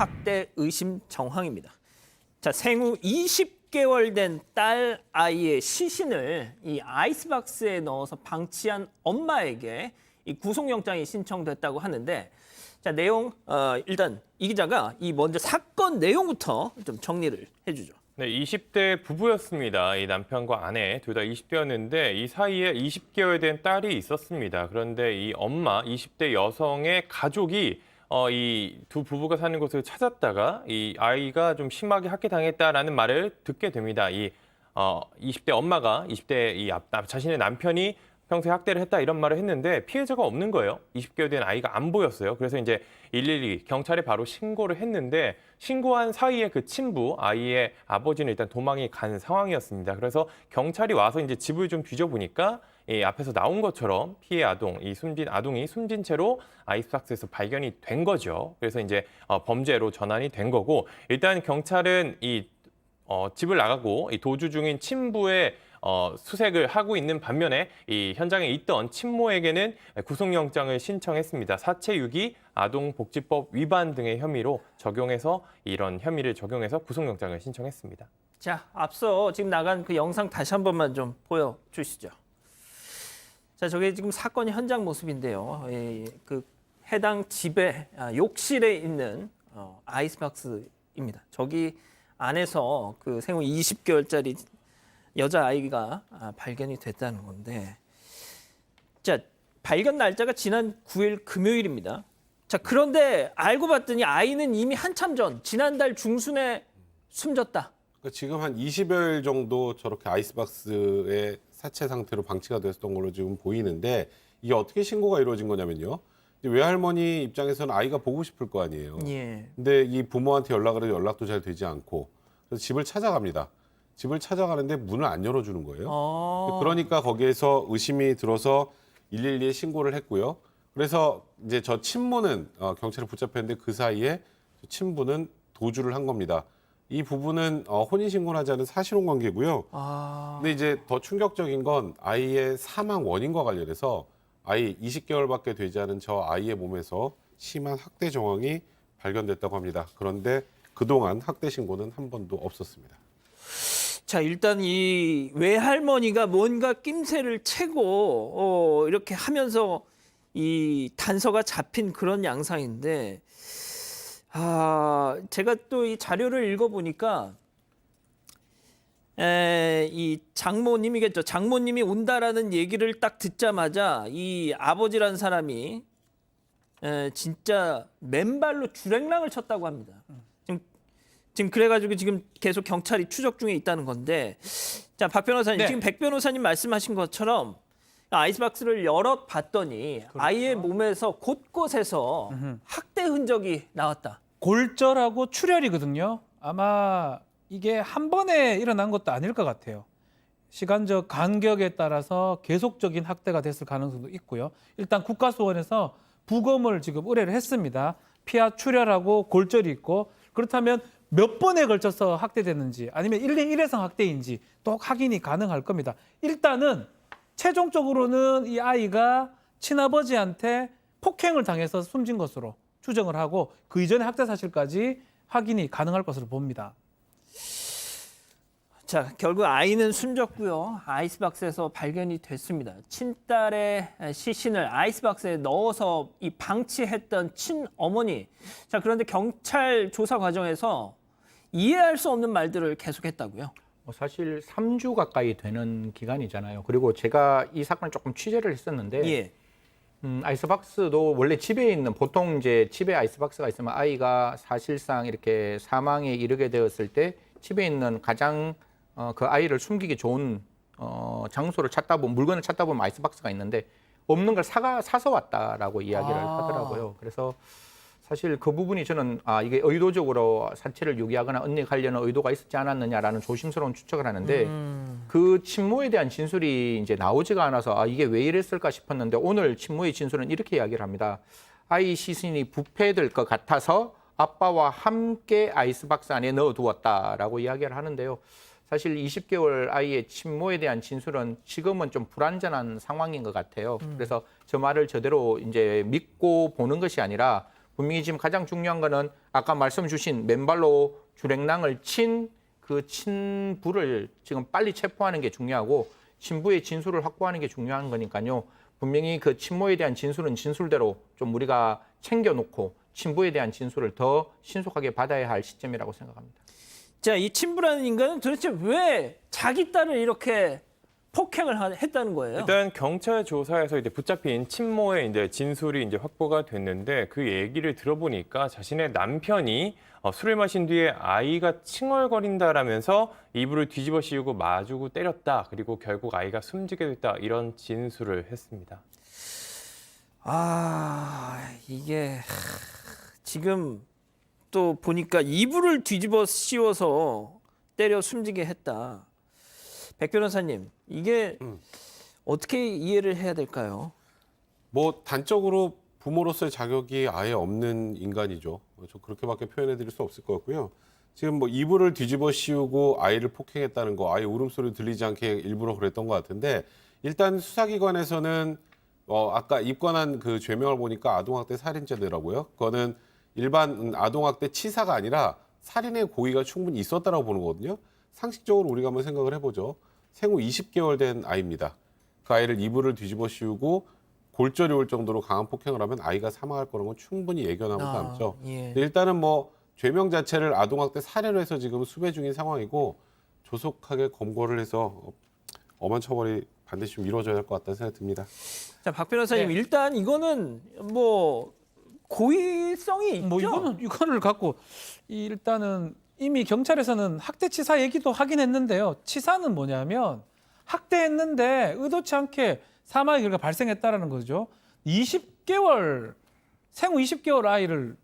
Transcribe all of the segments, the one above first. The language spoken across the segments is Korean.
학대 의심 정황입니다. 자, 생후 20개월 된 딸 아이의 시신을 이 아이스박스에 넣어서 방치한 엄마에게 이 구속영장이 신청됐다고 하는데, 자, 내용 일단 이 기자가 이 먼저 사건 내용부터 좀 정리를 해주죠. 네, 20대 부부였습니다. 이 남편과 아내 둘 다 20대였는데 이 사이에 20개월 된 딸이 있었습니다. 그런데 이 엄마 20대 여성의 가족이 이 두 부부가 사는 곳을 찾았다가 이 아이가 좀 심하게 학대당했다라는 말을 듣게 됩니다. 이 20대 엄마가 20대 자신의 남편이 평소에 학대를 했다 이런 말을 했는데 피해자가 없는 거예요. 20개월 된 아이가 안 보였어요. 그래서 이제 112 경찰에 바로 신고를 했는데 신고한 사이에 그 친부 아이의 아버지는 일단 도망이 간 상황이었습니다. 그래서 경찰이 와서 이제 집을 좀 뒤져보니까 이 앞에서 나온 것처럼 피해 아동, 이 숨진 아동이 숨진 채로 아이스박스에서 발견이 된 거죠. 그래서 이제 범죄로 전환이 된 거고 일단 경찰은 이 집을 나가고 이 도주 중인 친부의 수색을 하고 있는 반면에 이 현장에 있던 친모에게는 구속영장을 신청했습니다. 사체유기, 아동복지법 위반 등의 혐의로 적용해서 이런 혐의를 적용해서 구속영장을 신청했습니다. 자, 앞서 지금 나간 그 영상 다시 한 번만 좀 보여주시죠. 자, 저게 지금 사건 현장 모습인데요. 그 해당 집의 욕실에 있는 아이스박스입니다. 저기 안에서 그 생후 20개월짜리 여자아이가 발견이 됐다는 건데, 자, 발견 날짜가 지난 9일 금요일입니다. 자, 그런데 알고 봤더니 아이는 이미 한참 전 지난달 중순에 숨졌다. 그러니까 지금 한 20여일 정도 저렇게 아이스박스에 사체 상태로 방치가 됐었던 걸로 지금 보이는데 이게 어떻게 신고가 이루어진 거냐면요. 외할머니 입장에서는 아이가 보고 싶을 거 아니에요. 예. 근데 이 부모한테 연락을 해도 연락도 잘 되지 않고 그래서 집을 찾아갑니다. 집을 찾아가는데 문을 안 열어주는 거예요. 그러니까 거기에서 의심이 들어서 112에 신고를 했고요. 그래서 이제 저 친모는 경찰에 붙잡혔는데 그 사이에 친부는 도주를 한 겁니다. 이 부부는 혼인신고를 하지 않은 사실혼 관계고요. 근데 이제 더 충격적인 건 아이의 사망 원인과 관련해서 아이 20개월밖에 되지 않은 저 아이의 몸에서 심한 학대 정황이 발견됐다고 합니다. 그런데 그동안 학대 신고는 한 번도 없었습니다. 자, 일단 이 외할머니가 뭔가 낌새를 채고 이렇게 하면서 이 단서가 잡힌 그런 양상인데, 제가 또 이 자료를 읽어보니까 이 장모님이겠죠. 장모님이 온다라는 얘기를 딱 듣자마자 이 아버지라는 사람이 진짜 맨발로 주랭랑을 쳤다고 합니다. 지금 그래가지고 지금 계속 경찰이 추적 중에 있다는 건데, 자, 박 변호사님, 네. 지금 백 변호사님 말씀하신 것처럼 아이스박스를 열어봤더니 아이의 몸에서 곳곳에서 학대 흔적이 나왔다. 골절하고 출혈이거든요. 아마 이게 한 번에 일어난 것도 아닐 것 같아요. 시간적 간격에 따라서 계속적인 학대가 됐을 가능성도 있고요. 일단 국가소원에서 부검을 지금 의뢰를 했습니다. 피하 출혈하고 골절이 있고, 그렇다면 몇 번에 걸쳐서 학대됐는지 아니면 일회성 학대인지 또 확인이 가능할 겁니다. 일단은 최종적으로는 이 아이가 친아버지한테 폭행을 당해서 숨진 것으로 추정을 하고 그 이전의 학대 사실까지 확인이 가능할 것으로 봅니다. 자, 결국 아이는 숨졌고요. 아이스박스에서 발견이 됐습니다. 친딸의 시신을 아이스박스에 넣어서 이 방치했던 친어머니. 자, 그런데 경찰 조사 과정에서 이해할 수 없는 말들을 계속했다고요. 사실 3주 가까이 되는 기간이잖아요. 그리고 제가 이 사건을 조금 취재를 했었는데 예. 아이스박스도 원래 집에 있는 보통 이제 집에 아이스박스가 있으면 아이가 사실상 이렇게 사망에 이르게 되었을 때 집에 있는 가장 그 아이를 숨기기 좋은 장소를 찾다 보면 물건을 찾다 보면 아이스박스가 있는데 없는 걸 사서 왔다라고 이야기를 하더라고요. 그래서 사실 그 부분이 저는 이게 의도적으로 사체를 유기하거나 은닉하려는 의도가 있었지 않았느냐라는 조심스러운 추측을 하는데 그 친모에 대한 진술이 이제 나오지가 않아서 이게 왜 이랬을까 싶었는데 오늘 친모의 진술은 이렇게 이야기를 합니다. 아이 시신이 부패될 것 같아서 아빠와 함께 아이스박스 안에 넣어두었다라고 이야기를 하는데요. 사실 20개월 아이의 친모에 대한 진술은 지금은 좀 불완전한 상황인 것 같아요. 그래서 저 말을 저대로 이제 믿고 보는 것이 아니라 분명히 지금 가장 중요한 거는 아까 말씀 주신 맨발로 주랭랑을 친 그 친부를 지금 빨리 체포하는 게 중요하고 친부의 진술을 확보하는 게 중요한 거니까요. 분명히 그 친모에 대한 진술은 진술대로 좀 우리가 챙겨놓고 친부에 대한 진술을 더 신속하게 받아야 할 시점이라고 생각합니다. 자, 이 친부라는 인간은 도대체 왜 자기 딸을 이렇게 폭행을 했다는 거예요? 일단 경찰 조사에서 이제 붙잡힌 친모의 이제 진술이 이제 확보가 됐는데 그 얘기를 들어보니까 자신의 남편이 술을 마신 뒤에 아이가 칭얼거린다라면서 이불을 뒤집어 씌우고 마주고 때렸다. 그리고 결국 아이가 숨지게 됐다. 이런 진술을 했습니다. 이게 지금 또 보니까 이불을 뒤집어 씌워서 때려 숨지게 했다. 백 변호사님, 이게 어떻게 이해를 해야 될까요? 뭐 단적으로 부모로서의 자격이 아예 없는 인간이죠. 저 그렇게밖에 표현해 드릴 수 없을 것 같고요. 지금 뭐 이불을 뒤집어 씌우고 아이를 폭행했다는 거, 아이 울음소리 들리지 않게 일부러 그랬던 것 같은데 일단 수사기관에서는 아까 입건한 그 죄명을 보니까 아동학대 살인죄더라고요. 그거는 일반 아동학대 치사가 아니라 살인의 고의가 충분히 있었다라고 보는 거거든요. 상식적으로 우리가 한번 생각을 해보죠. 생후 20개월 된 아이입니다. 그 아이를 이불을 뒤집어 씌우고 골절이 올 정도로 강한 폭행을 하면 아이가 사망할 거라는 건 충분히 예견하고 남죠. 예. 일단은 뭐 죄명 자체를 아동학대 살해로 해서 지금 수배 중인 상황이고 조속하게 검거를 해서 엄한 처벌이 반드시 좀 이루어져야 할 것 같다는 생각이 듭니다. 자, 박 변호사님, 네. 일단 이거는 뭐 고의성이 있죠? 뭐 이거를 갖고 일단은 이미 경찰에서는 학대치사 얘기도 하긴 했는데요. 치사는 뭐냐면 학대했는데 의도치 않게 사망의 결과가 발생했다라는 거죠. 20개월 생후 20개월 아이를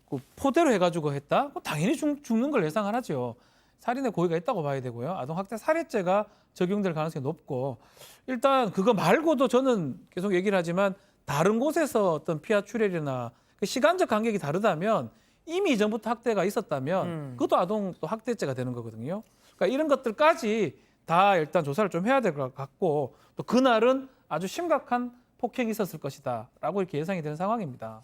그 포대로 해가지고 했다? 그럼 당연히 죽는 걸 예상을 하죠. 살인의 고의가 있다고 봐야 되고요. 아동학대 살해죄가 적용될 가능성이 높고 일단 그거 말고도 저는 계속 얘기를 하지만 다른 곳에서 어떤 피하 출혈이나 그 시간적 간격이 다르다면 이미 이전부터 학대가 있었다면 그것도 아동 또 학대죄가 되는 거거든요. 그러니까 이런 것들까지 다 일단 조사를 좀 해야 될 것 같고 또 그날은 아주 심각한 폭행이 있었을 것이다라고 이렇게 예상이 되는 상황입니다.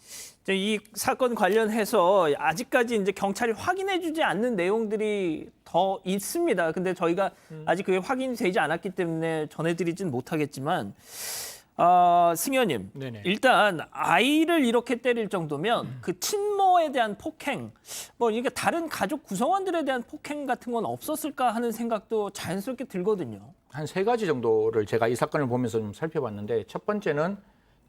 이 사건 관련해서 아직까지 이제 경찰이 확인해주지 않는 내용들이 더 있습니다. 근데 저희가 아직 그게 확인이 되지 않았기 때문에 전해드리진 못하겠지만, 승현님, 네네. 일단 아이를 이렇게 때릴 정도면 그 친모에 대한 폭행, 뭐 이게 다른 가족 구성원들에 대한 폭행 같은 건 없었을까 하는 생각도 자연스럽게 들거든요. 한 세 가지 정도를 제가 이 사건을 보면서 좀 살펴봤는데 첫 번째는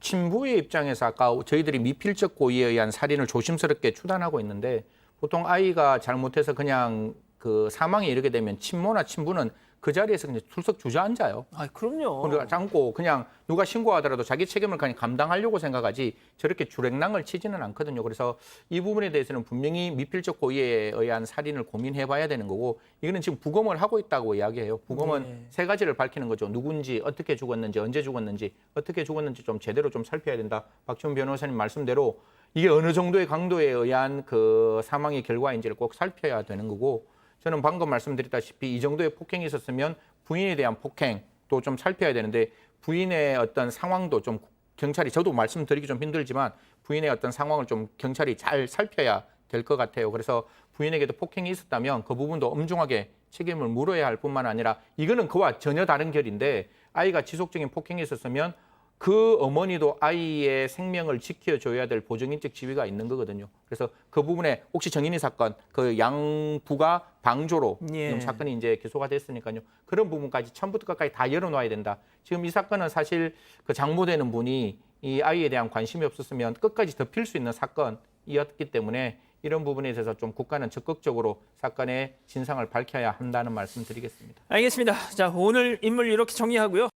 친부의 입장에서 아까 저희들이 미필적 고의에 의한 살인을 조심스럽게 추단하고 있는데 보통 아이가 잘못해서 그냥 그 사망에 이르게 되면 친모나 친부는 그 자리에서 그냥 출석 주저앉아요. 그럼요. 그러지 않고 그냥 누가 신고하더라도 자기 책임을 그냥 감당하려고 생각하지 저렇게 주랭랑을 치지는 않거든요. 그래서 이 부분에 대해서는 분명히 미필적 고의에 의한 살인을 고민해봐야 되는 거고 이거는 지금 부검을 하고 있다고 이야기해요. 부검은 네. 세 가지를 밝히는 거죠. 누군지, 어떻게 죽었는지, 언제 죽었는지, 어떻게 죽었는지 좀 제대로 좀 살펴야 된다. 박지원 변호사님 말씀대로 이게 어느 정도의 강도에 의한 그 사망의 결과인지를 꼭 살펴야 되는 거고 저는 방금 말씀드렸다시피 이 정도의 폭행이 있었으면 부인에 대한 폭행도 좀 살펴야 되는데 부인의 어떤 상황도 좀 경찰이 저도 말씀드리기 좀 힘들지만 부인의 어떤 상황을 좀 경찰이 잘 살펴야 될 것 같아요. 그래서 부인에게도 폭행이 있었다면 그 부분도 엄중하게 책임을 물어야 할 뿐만 아니라 이거는 그와 전혀 다른 결인데 아이가 지속적인 폭행이 있었으면 그 어머니도 아이의 생명을 지켜줘야 될 보정인적 지위가 있는 거거든요. 그래서 그 부분에 혹시 정인이 사건 그 양부가 방조로 예. 지금 사건이 이제 기소가 됐으니까요. 그런 부분까지 처음부터 끝까지 다 열어놔야 된다. 지금 이 사건은 사실 그 장모되는 분이 이 아이에 대한 관심이 없었으면 끝까지 덮일 수 있는 사건이었기 때문에 이런 부분에 대해서 좀 국가는 적극적으로 사건의 진상을 밝혀야 한다는 말씀 드리겠습니다. 알겠습니다. 자, 오늘 인물 이렇게 정리하고요.